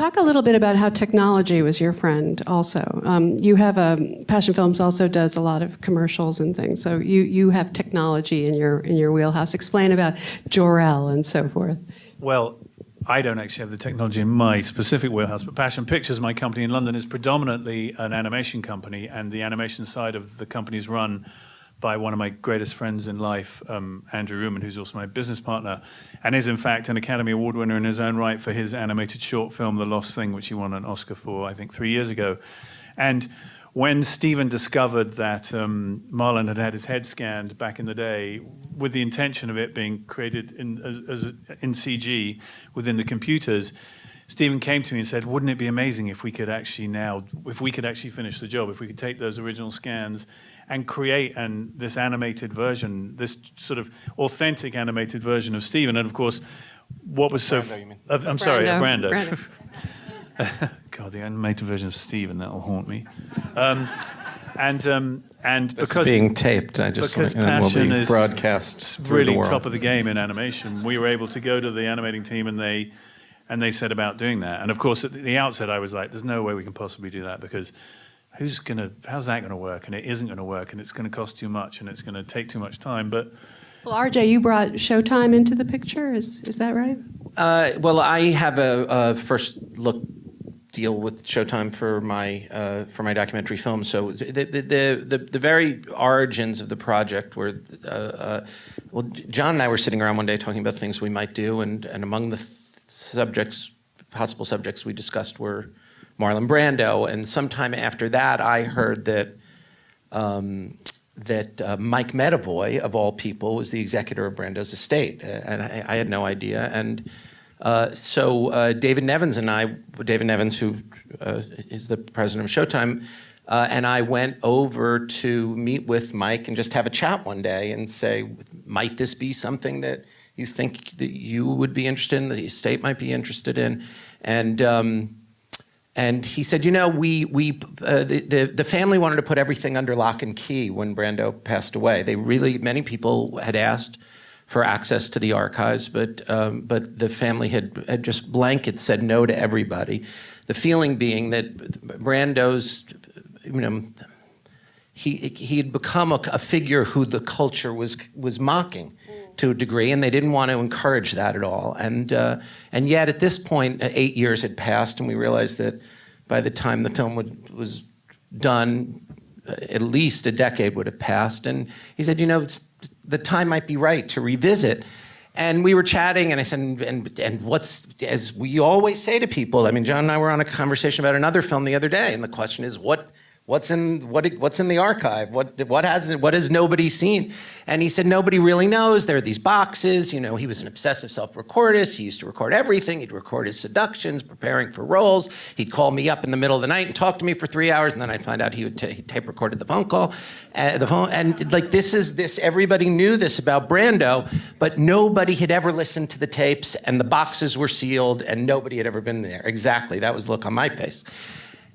Talk a little bit about how technology was your friend also. You have Passion Films also does a lot of commercials and things, so you have technology in your wheelhouse. Explain about Jor-El and so forth. Well, I don't actually have the technology in my specific wheelhouse, but Passion Pictures, my company in London, is predominantly an animation company, and the animation side of the company is run by one of my greatest friends in life, Andrew Ruman, who's also my business partner, and is in fact an Academy Award winner in his own right for his animated short film, The Lost Thing, which he won an Oscar for, I think, 3 years ago. And when Stephen discovered that Marlon had had his head scanned back in the day, with the intention of it being created in CG within the computers, Stephen came to me and said, wouldn't it be amazing if we could actually finish the job, if we could take those original scans and create this animated version, this sort of authentic animated version of Stephen. And of course, what was so... I'm sorry, Brando. God, the animated version of Stephen, that'll haunt me. And because it's being taped, because Passion is broadcast really top of the game in animation, we were able to go to the animating team and they set about doing that. And of course, at the outset, I was like, there's no way we can possibly do that, because how's that gonna work? And it isn't gonna work, and it's gonna cost too much, and it's gonna take too much time. But well, RJ, you brought Showtime into the picture. Is that right? Well, I have a first look deal with Showtime for my documentary film. So the very origins of the project were, well, John and I were sitting around one day talking about things we might do, and among the possible subjects we discussed were Marlon Brando. And sometime after that, I heard that Mike Medavoy, of all people, was the executor of Brando's estate, and I had no idea. And so David Nevins and I, David Nevins, who is the president of Showtime, and I went over to meet with Mike and just have a chat one day and say, might this be something that you think that you would be interested in, the estate might be interested in? And he said, you know, the family wanted to put everything under lock and key when Brando passed away. Many people had asked for access to the archives, but the family had just blanket said no to everybody. The feeling being that Brando's, you know, he had become a figure who the culture was mocking to a degree, and they didn't want to encourage that at all. And yet at this point, 8 years had passed, and we realized that by the time the film was done, at least a decade would have passed. And he said, you know, the time might be right to revisit. And we were chatting, and I said, and what's, as we always say to people, I mean, John and I were on a conversation about another film the other day, and the question is, what's in the archive? What has nobody seen? And he said, nobody really knows. There are these boxes. You know, he was an obsessive self-recordist. He used to record everything. He'd record his seductions, preparing for roles. He'd call me up in the middle of the night and talk to me for 3 hours, and then I'd find out he tape recorded the phone call. And like everybody knew this about Brando, but nobody had ever listened to the tapes, and the boxes were sealed, and nobody had ever been there. Exactly, that was the look on my face.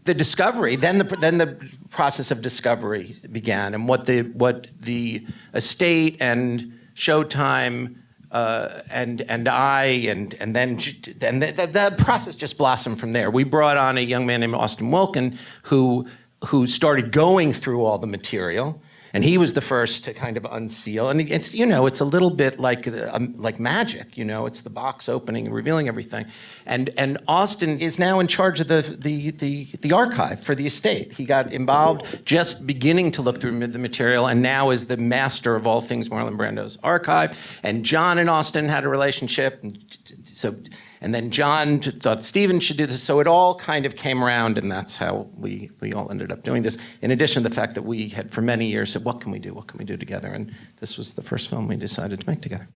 The discovery, then the process of discovery began, and what the estate and Showtime and I and then the process just blossomed from there. We brought on a young man named Austin Wilkin who started going through all the material. And he was the first to kind of unseal. And it's, you know, it's a little bit like magic, you know, it's the box opening and revealing everything. And Austin is now in charge of the archive for the estate. He got involved just beginning to look through the material, and now is the master of all things Marlon Brando's archive. And John and Austin had a relationship. And then John thought Stephen should do this, so it all kind of came around, and that's how we all ended up doing this. In addition to the fact that we had for many years said, what can we do together? And this was the first film we decided to make together.